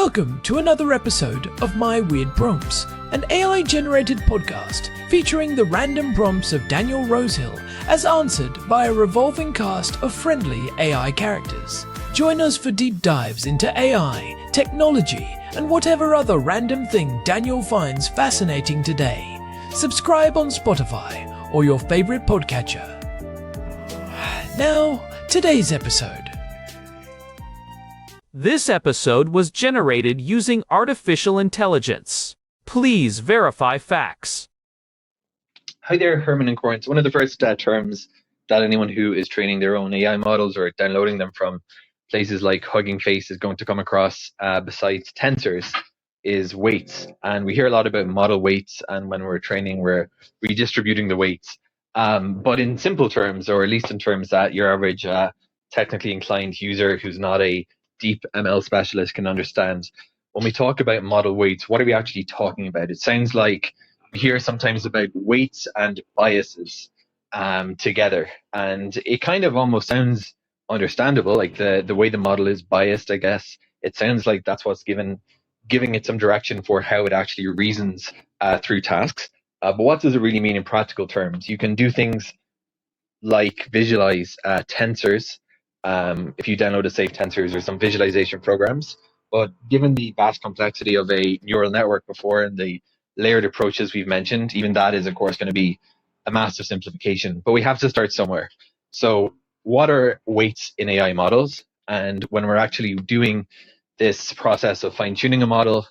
Welcome to another episode of My Weird Prompts, an AI-generated podcast featuring the random prompts of Daniel Rosehill as answered by a revolving cast of friendly AI characters. Join us for deep dives into AI, technology, and whatever other random thing Daniel finds fascinating today. Subscribe on Spotify or your favorite podcatcher. Now, today's episode. This episode was generated using artificial intelligence. Please verify facts. Hi there, Herman and Corn. So one of the first terms that anyone who is training their own AI models or downloading them from places like Hugging Face is going to come across, besides tensors, is weights. And we hear a lot about model weights, and when we're training, we're redistributing the weights. But in simple terms, or at least in terms that your average technically inclined user who's not a deep ML specialist can understand, when we talk about model weights, what are we actually talking about? It sounds like we hear sometimes about weights and biases together, and it kind of almost sounds understandable, like the way the model is biased, I guess. It sounds like that's what's giving it some direction for how it actually reasons through tasks. But what does it really mean in practical terms? You can do things like visualize tensors. If you download a safe tensors or some visualization programs. But given the vast complexity of a neural network before and the layered approaches we've mentioned, even that is, of course, going to be a massive simplification. But we have to start somewhere. So what are weights in AI models? And when we're actually doing this process of fine-tuning a model,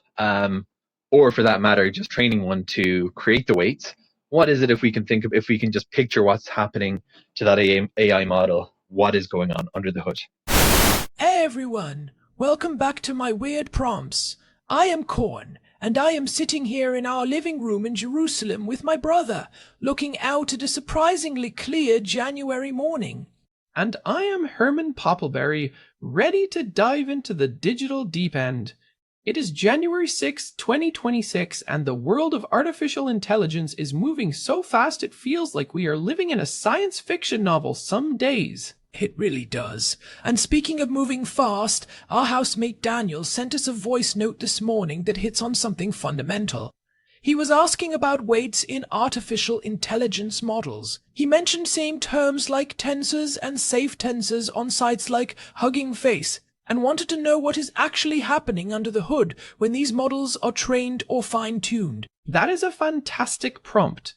or for that matter, just training one to create the weights, what is it if we can just picture what's happening to that AI model? What is going on under the hood? Hey everyone, welcome back to My Weird Prompts. I am Corn, and I am sitting here in our living room in Jerusalem with my brother, looking out at a surprisingly clear January morning. And I am Herman Poppleberry, ready to dive into the digital deep end. It is January 6, 2026, and the world of artificial intelligence is moving so fast it feels like we are living in a science fiction novel some days. It really does. And speaking of moving fast, our housemate Daniel sent us a voice note this morning that hits on something fundamental. He was asking about weights in artificial intelligence models. He mentioned seeing terms like tensors and safe tensors on sites like Hugging Face, and wanted to know what is actually happening under the hood when these models are trained or fine-tuned. That is a fantastic prompt.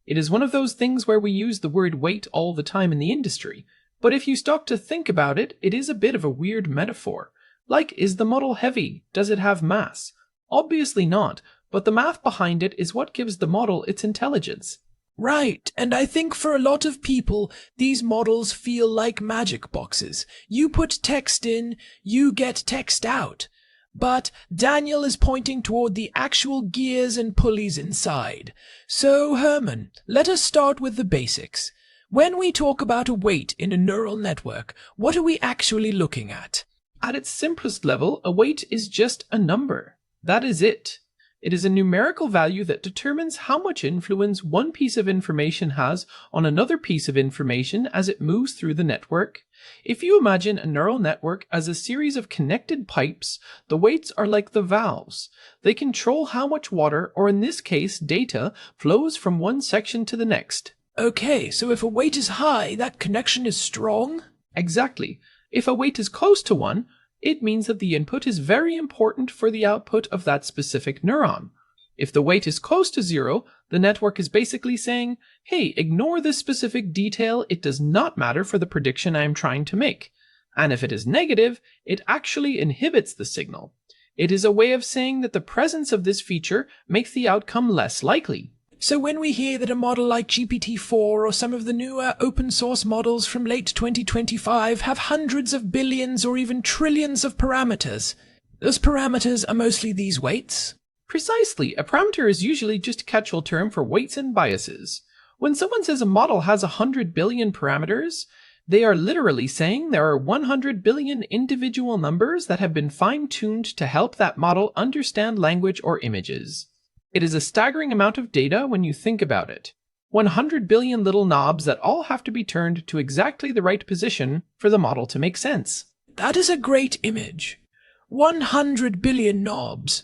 It is one of those things where we use the word weight all the time in the industry, but if you stop to think about it, it is a bit of a weird metaphor. Like, is the model heavy? Does it have mass? Obviously not, but the math behind it is what gives the model its intelligence. Right, and I think for a lot of people, these models feel like magic boxes. You put text in, you get text out. But Daniel is pointing toward the actual gears and pulleys inside. So, Herman, let us start with the basics. When we talk about a weight in a neural network, what are we actually looking at? At its simplest level, a weight is just a number. That is it. It is a numerical value that determines how much influence one piece of information has on another piece of information as it moves through the network. If you imagine a neural network as a series of connected pipes, the weights are like the valves. They control how much water, or in this case data, flows from one section to the next. Okay, so if a weight is high, that connection is strong? Exactly. If a weight is close to 1, it means that the input is very important for the output of that specific neuron. If the weight is close to 0, the network is basically saying, hey, ignore this specific detail, it does not matter for the prediction I am trying to make. And if it is negative, it actually inhibits the signal. It is a way of saying that the presence of this feature makes the outcome less likely. So when we hear that a model like GPT-4 or some of the newer open source models from late 2025 have hundreds of billions or even trillions of parameters, those parameters are mostly these weights? Precisely. A parameter is usually just a catch-all term for weights and biases. When someone says a model has 100 billion parameters, they are literally saying there are 100 billion individual numbers that have been fine-tuned to help that model understand language or images. It is a staggering amount of data when you think about it. 100 billion little knobs that all have to be turned to exactly the right position for the model to make sense. That is a great image. 100 billion knobs.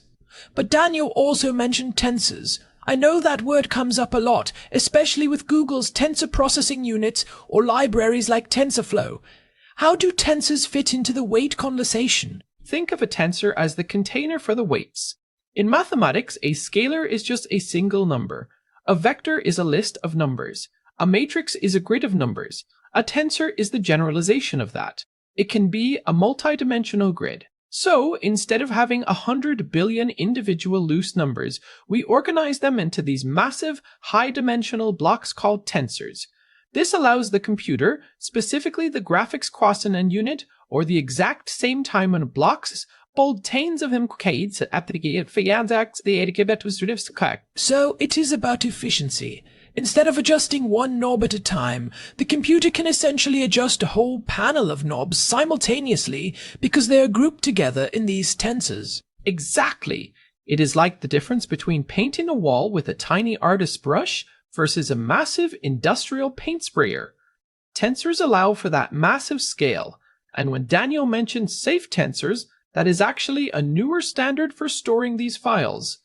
But Daniel also mentioned tensors. I know that word comes up a lot, especially with Google's tensor processing units or libraries like TensorFlow. How do tensors fit into the weight conversation? Think of a tensor as the container for the weights. In mathematics, a scalar is just a single number. A vector is a list of numbers. A matrix is a grid of numbers. A tensor is the generalization of that. It can be a multidimensional grid. So, instead of having 100 billion individual loose numbers, we organize them into these massive, high-dimensional blocks called tensors. This allows the computer, specifically the graphics quotient unit, or the exact same time when blocks bold tens of codes So it is about efficiency. Instead of adjusting one knob at a time, the computer can essentially adjust a whole panel of knobs simultaneously because they are grouped together in these tensors. Exactly. It is like the difference between painting a wall with a tiny artist's brush versus a massive industrial paint sprayer. Tensors allow for that massive scale, and when Daniel mentioned safe tensors, that is actually a newer standard for storing these files.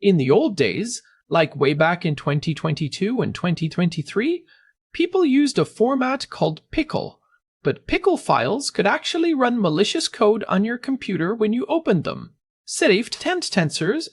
In the old days, like way back in 2022 and 2023, people used a format called pickle. But pickle files could actually run malicious code on your computer when you opened them. Safe tensors.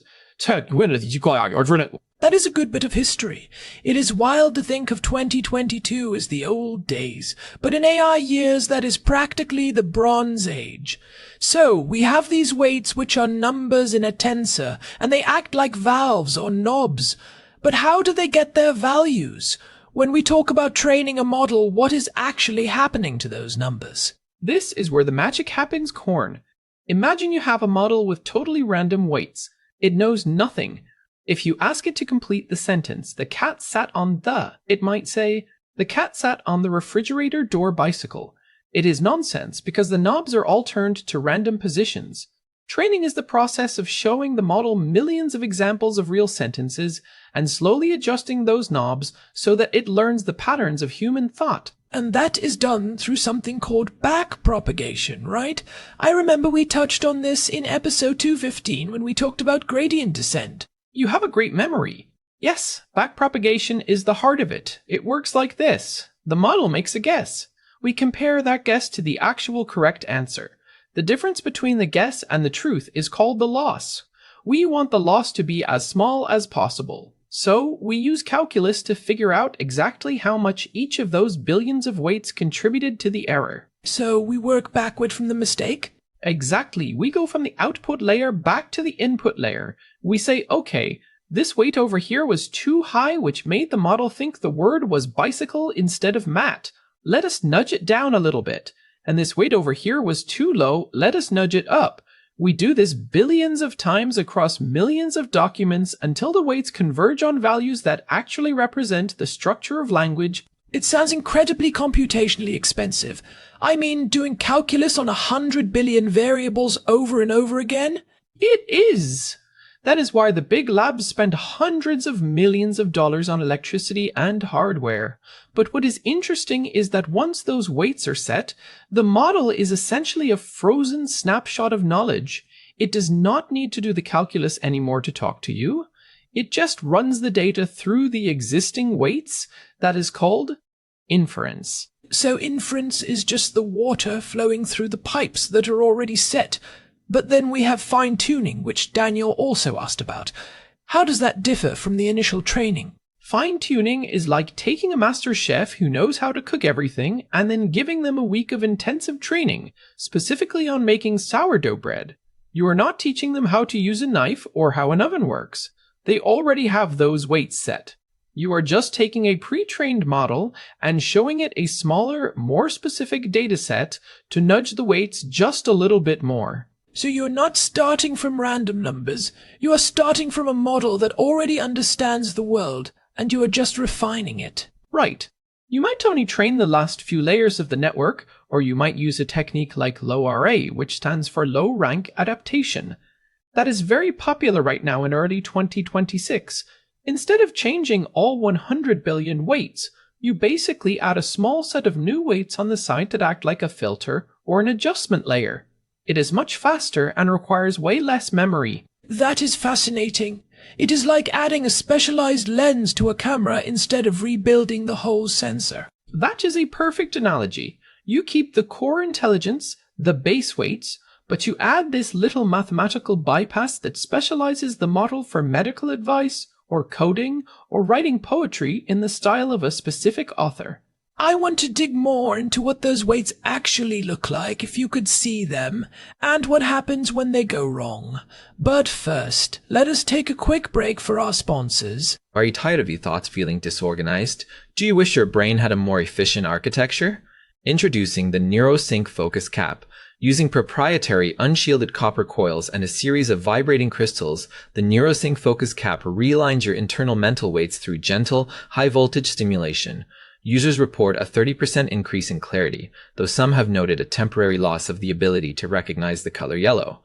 That is a good bit of history. It is wild to think of 2022 as the old days, but in AI years that is practically the Bronze Age. So, we have these weights which are numbers in a tensor, and they act like valves or knobs. But how do they get their values? When we talk about training a model, what is actually happening to those numbers? This is where the magic happens, Corn. Imagine you have a model with totally random weights. It knows nothing. If you ask it to complete the sentence, the cat sat on it might say, the cat sat on the refrigerator door bicycle. It is nonsense because the knobs are all turned to random positions. Training is the process of showing the model millions of examples of real sentences and slowly adjusting those knobs so that it learns the patterns of human thought. And that is done through something called backpropagation, right? I remember we touched on this in episode 215 when we talked about gradient descent. You have a great memory. Yes, backpropagation is the heart of it. It works like this. The model makes a guess. We compare that guess to the actual correct answer. The difference between the guess and the truth is called the loss. We want the loss to be as small as possible. So, we use calculus to figure out exactly how much each of those billions of weights contributed to the error. So, we work backward from the mistake? Exactly. We go from the output layer back to the input layer. We say, okay, this weight over here was too high, which made the model think the word was bicycle instead of mat. Let us nudge it down a little bit. And this weight over here was too low. Let us nudge it up. We do this billions of times across millions of documents until the weights converge on values that actually represent the structure of language. It sounds incredibly computationally expensive. I mean, doing calculus on 100 billion variables over and over again? It is. That is why the big labs spend hundreds of millions of dollars on electricity and hardware. But what is interesting is that once those weights are set, the model is essentially a frozen snapshot of knowledge. It does not need to do the calculus anymore to talk to you. It just runs the data through the existing weights. That is called inference. So inference is just the water flowing through the pipes that are already set. But then we have fine-tuning, which Daniel also asked about. How does that differ from the initial training? Fine-tuning is like taking a master chef who knows how to cook everything and then giving them a week of intensive training, specifically on making sourdough bread. You are not teaching them how to use a knife or how an oven works. They already have those weights set. You are just taking a pre-trained model and showing it a smaller, more specific dataset to nudge the weights just a little bit more. So you're not starting from random numbers. You are starting from a model that already understands the world, and you are just refining it. Right. You might only train the last few layers of the network, or you might use a technique like low-RA, which stands for low-rank adaptation. That is very popular right now in early 2026. Instead of changing all 100 billion weights, you basically add a small set of new weights on the side that act like a filter or an adjustment layer. It is much faster and requires way less memory. That is fascinating. It is like adding a specialized lens to a camera instead of rebuilding the whole sensor. That is a perfect analogy. You keep the core intelligence, the base weights, but you add this little mathematical bypass that specializes the model for medical advice, or coding, or writing poetry in the style of a specific author. I want to dig more into what those weights actually look like if you could see them, and what happens when they go wrong. But first, let us take a quick break for our sponsors. Are you tired of your thoughts feeling disorganized? Do you wish your brain had a more efficient architecture? Introducing the NeuroSync Focus Cap. Using proprietary unshielded copper coils and a series of vibrating crystals, the NeuroSync Focus Cap realigns your internal mental weights through gentle, high-voltage stimulation. Users report a 30% increase in clarity, though some have noted a temporary loss of the ability to recognize the color yellow.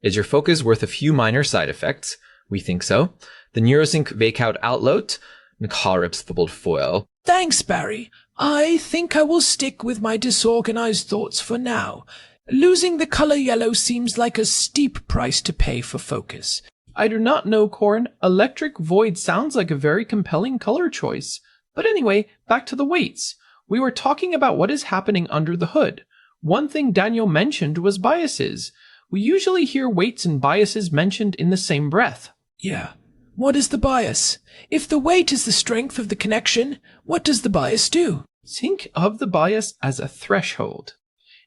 Is your focus worth a few minor side effects? We think so. The NeuroSync Vakeout Outload, Nkaripsthable Foil. Thanks, Barry. I think I will stick with my disorganized thoughts for now. Losing the color yellow seems like a steep price to pay for focus. I do not know, Corn. Electric Void sounds like a very compelling color choice. But anyway, back to the weights. We were talking about what is happening under the hood. One thing Daniel mentioned was biases. We usually hear weights and biases mentioned in the same breath. Yeah. What is the bias? If the weight is the strength of the connection, what does the bias do? Think of the bias as a threshold.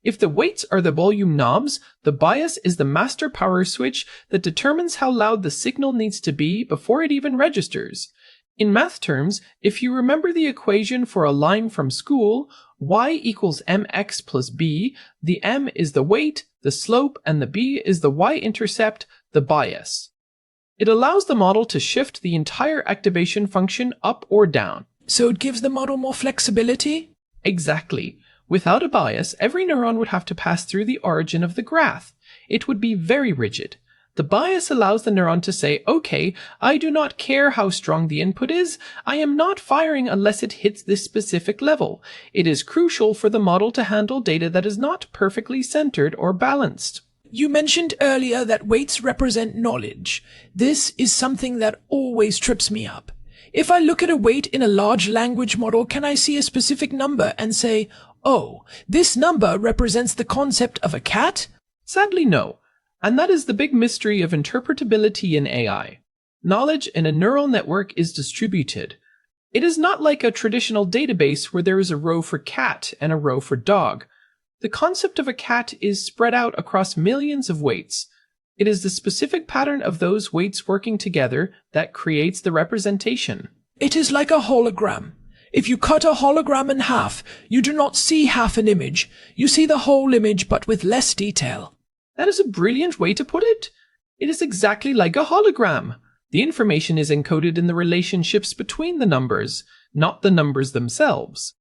If the weights are the volume knobs, the bias is the master power switch that determines how loud the signal needs to be before it even registers. In math terms, if you remember the equation for a line from school, y equals mx plus b, the m is the weight, the slope, and the b is the y-intercept, the bias. It allows the model to shift the entire activation function up or down. So it gives the model more flexibility? Exactly. Without a bias, every neuron would have to pass through the origin of the graph. It would be very rigid. The bias allows the neuron to say, okay, I do not care how strong the input is. I am not firing unless it hits this specific level. It is crucial for the model to handle data that is not perfectly centered or balanced. You mentioned earlier that weights represent knowledge. This is something that always trips me up. If I look at a weight in a large language model, can I see a specific number and say, oh, this number represents the concept of a cat? Sadly, no. And that is the big mystery of interpretability in AI. Knowledge in a neural network is distributed. It is not like a traditional database where there is a row for cat and a row for dog. The concept of a cat is spread out across millions of weights. It is the specific pattern of those weights working together that creates the representation. It is like a hologram. If you cut a hologram in half, you do not see half an image. You see the whole image, but with less detail. That is a brilliant way to put it. It is exactly like a hologram. The information is encoded in the relationships between the numbers, not the numbers themselves.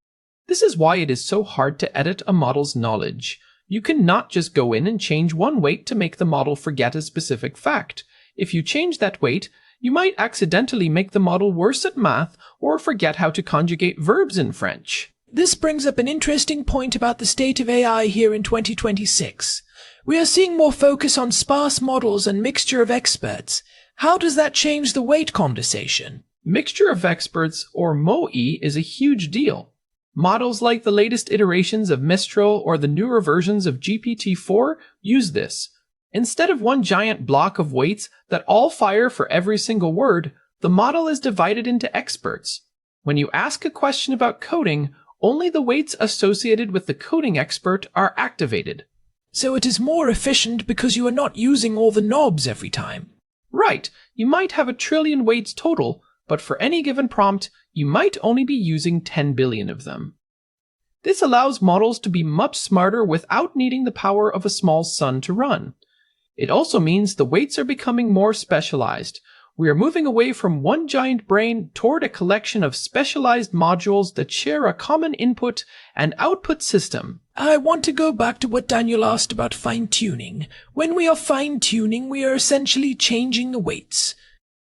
This is why it is so hard to edit a model's knowledge. You cannot just go in and change one weight to make the model forget a specific fact. If you change that weight, you might accidentally make the model worse at math or forget how to conjugate verbs in French. This brings up an interesting point about the state of AI here in 2026. We are seeing more focus on sparse models and mixture of experts. How does that change the weight conversation? Mixture of experts, or MOE, is a huge deal. Models like the latest iterations of Mistral or the newer versions of GPT-4 use this. Instead of one giant block of weights that all fire for every single word, the model is divided into experts. When you ask a question about coding, only the weights associated with the coding expert are activated. So it is more efficient because you are not using all the knobs every time. Right, you might have 1 trillion weights total, but for any given prompt, you might only be using 10 billion of them. This allows models to be much smarter without needing the power of a small sun to run. It also means the weights are becoming more specialized. We are moving away from one giant brain toward a collection of specialized modules that share a common input and output system. I want to go back to what Daniel asked about fine-tuning. When we are fine-tuning, we are essentially changing the weights.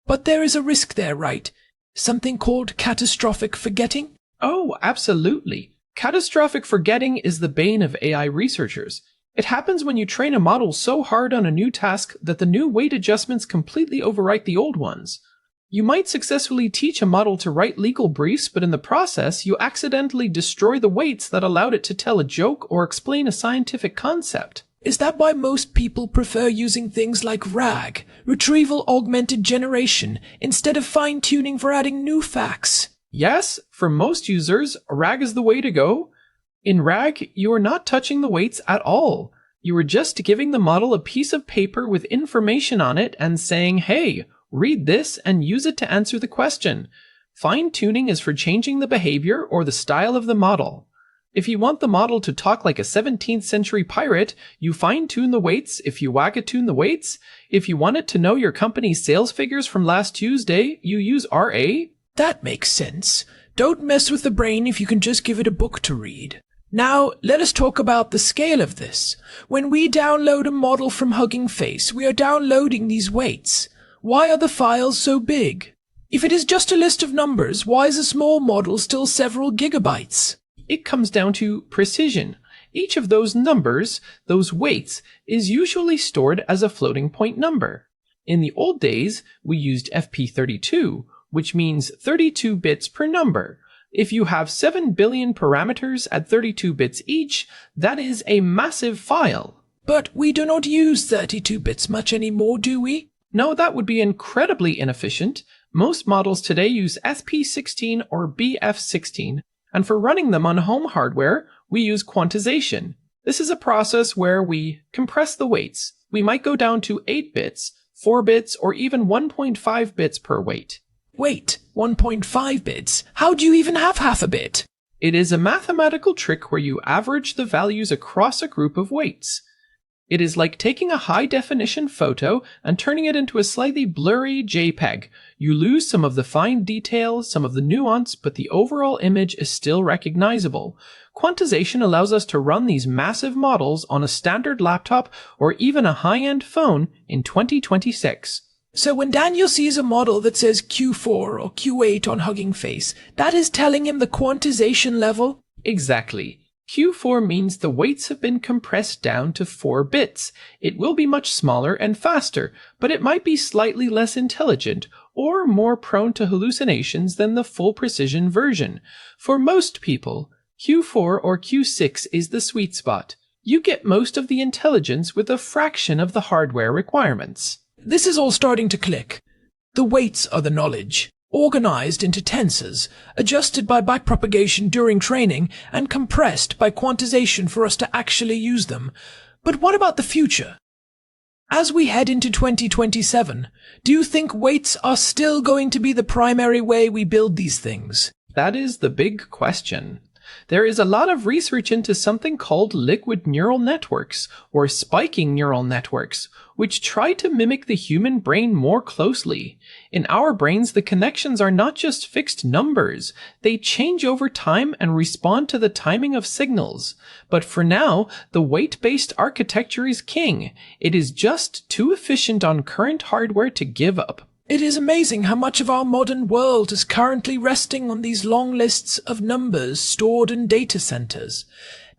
But there is a risk there, right? Something called catastrophic forgetting? Oh, absolutely. Catastrophic forgetting is the bane of AI researchers. It happens when you train a model so hard on a new task that the new weight adjustments completely overwrite the old ones. You might successfully teach a model to write legal briefs, but in the process, you accidentally destroy the weights that allowed it to tell a joke or explain a scientific concept. Is that why most people prefer using things like RAG, Retrieval Augmented Generation, instead of fine-tuning for adding new facts? Yes, for most users, RAG is the way to go. In RAG, you are not touching the weights at all. You are just giving the model a piece of paper with information on it and saying, hey, read this and use it to answer the question. Fine-tuning is for changing the behavior or the style of the model. If you want the model to talk like a 17th century pirate, you fine-tune the weights if you wagatune the weights. If you want it to know your company's sales figures from last Tuesday, you use RA. That makes sense. Don't mess with the brain if you can just give it a book to read. Now, let us talk about the scale of this. When we download a model from Hugging Face, we are downloading these weights. Why are the files so big? If it is just a list of numbers, why is a small model still several gigabytes? It comes down to precision. Each of those numbers, those weights, is usually stored as a floating point number. In the old days, we used FP32, which means 32 bits per number. If you have 7 billion parameters at 32 bits each, that is a massive file. But we do not use 32 bits much anymore, do we? No, that would be incredibly inefficient. Most models today use SP16 or BF16, and for running them on home hardware, we use quantization. This is a process where we compress the weights. We might go down to 8 bits, 4 bits, or even 1.5 bits per weight. Wait, 1.5 bits? How do you even have half a bit? It is a mathematical trick where you average the values across a group of weights. It is like taking a high-definition photo and turning it into a slightly blurry JPEG. You lose some of the fine details, some of the nuance, but the overall image is still recognizable. Quantization allows us to run these massive models on a standard laptop or even a high-end phone in 2026. So when Daniel sees a model that says Q4 or Q8 on Hugging Face, that is telling him the quantization level? Exactly. Q4 means the weights have been compressed down to 4 bits. It will be much smaller and faster, but it might be slightly less intelligent or more prone to hallucinations than the full precision version. For most people, Q4 or Q6 is the sweet spot. You get most of the intelligence with a fraction of the hardware requirements. This is all starting to click. The weights are the knowledge, organized into tensors, adjusted by backpropagation during training, and compressed by quantization for us to actually use them. But what about the future? As we head into 2027, do you think weights are still going to be the primary way we build these things? That is the big question. There is a lot of research into something called liquid neural networks, or spiking neural networks, which try to mimic the human brain more closely. In our brains, the connections are not just fixed numbers. They change over time and respond to the timing of signals. But for now, the weight-based architecture is king. It is just too efficient on current hardware to give up. It is amazing how much of our modern world is currently resting on these long lists of numbers stored in data centers.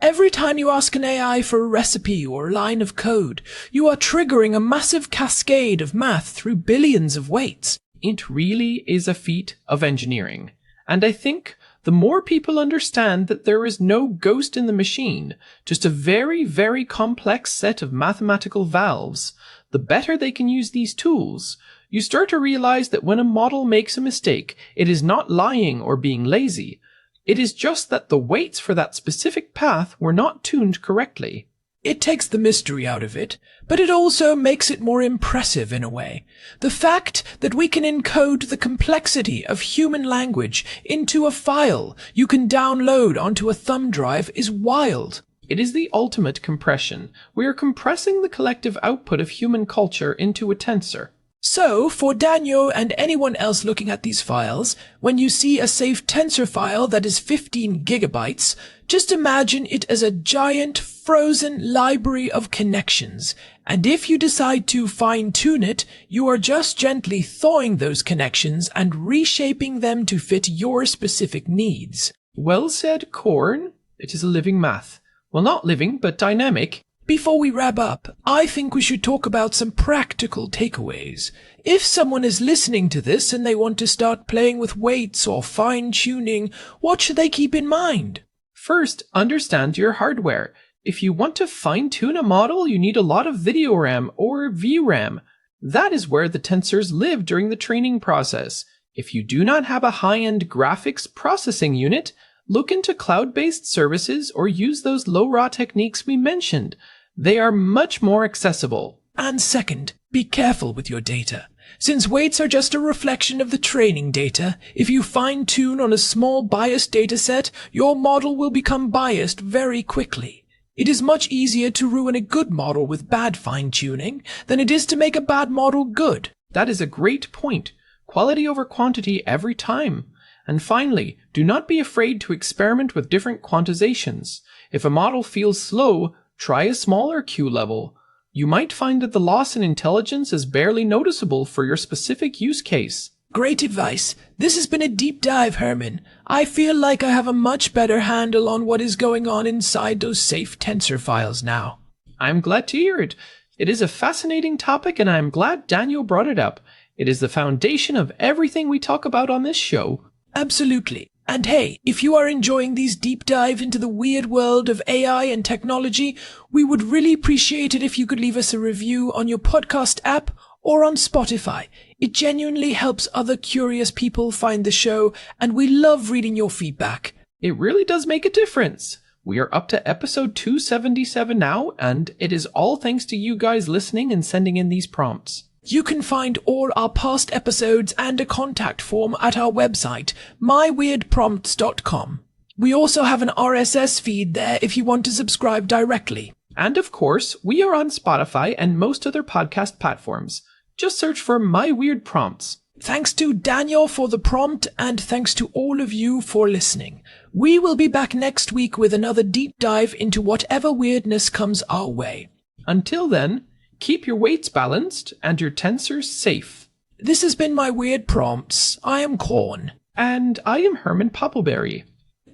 Every time you ask an AI for a recipe or a line of code, you are triggering a massive cascade of math through billions of weights. It really is a feat of engineering. And I think the more people understand that there is no ghost in the machine, just a very, very complex set of mathematical valves, the better they can use these tools. You start to realize that when a model makes a mistake, it is not lying or being lazy. It is just that the weights for that specific path were not tuned correctly. It takes the mystery out of it, but it also makes it more impressive in a way. The fact that we can encode the complexity of human language into a file you can download onto a thumb drive is wild. It is the ultimate compression. We are compressing the collective output of human culture into a tensor. So, for Daniel and anyone else looking at these files, when you see a safe tensor file that is 15 gigabytes, just imagine it as a giant frozen library of connections. And if you decide to fine-tune it, you are just gently thawing those connections and reshaping them to fit your specific needs. Well said, Corn. It is a living math. Well, not living, but dynamic. Before we wrap up, I think we should talk about some practical takeaways. If someone is listening to this and they want to start playing with weights or fine-tuning, what should they keep in mind? First, understand your hardware. If you want to fine-tune a model, you need a lot of video RAM or VRAM. That is where the tensors live during the training process. If you do not have a high-end graphics processing unit, look into cloud-based services or use those low-raw techniques we mentioned. They are much more accessible. And second, be careful with your data. Since weights are just a reflection of the training data, if you fine-tune on a small biased dataset, your model will become biased very quickly. It is much easier to ruin a good model with bad fine-tuning than it is to make a bad model good. That is a great point. Quality over quantity every time. And finally, do not be afraid to experiment with different quantizations. If a model feels slow, try a smaller Q level. You might find that the loss in intelligence is barely noticeable for your specific use case. Great advice. This has been a deep dive, Herman. I feel like I have a much better handle on what is going on inside those safe tensor files now. I'm glad to hear it. It is a fascinating topic and I'm glad Daniel brought it up. It is the foundation of everything we talk about on this show. Absolutely. And hey, if you are enjoying these deep dive into the weird world of AI and technology, we would really appreciate it if you could leave us a review on your podcast app or on Spotify. It genuinely helps other curious people find the show, and we love reading your feedback. It really does make a difference. We are up to episode 277 now, and it is all thanks to you guys listening and sending in these prompts. You can find all our past episodes and a contact form at our website, myweirdprompts.com. We also have an RSS feed there if you want to subscribe directly. And of course, we are on Spotify and most other podcast platforms. Just search for My Weird Prompts. Thanks to Daniel for the prompt, and thanks to all of you for listening. We will be back next week with another deep dive into whatever weirdness comes our way. Until then, keep your weights balanced and your tensors safe. This has been My Weird Prompts. I am Corn. And I am Herman Poppleberry.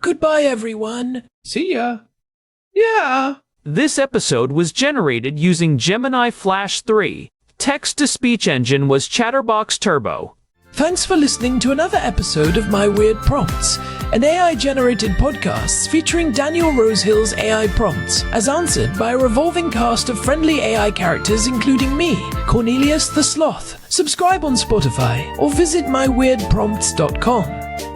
Goodbye, everyone. See ya. Yeah. This episode was generated using Gemini Flash 3. Text-to-speech engine was Chatterbox Turbo. Thanks for listening to another episode of My Weird Prompts, an AI-generated podcast featuring Daniel Rosehill's AI prompts, as answered by a revolving cast of friendly AI characters including me, Cornelius the Sloth. Subscribe on Spotify or visit myweirdprompts.com.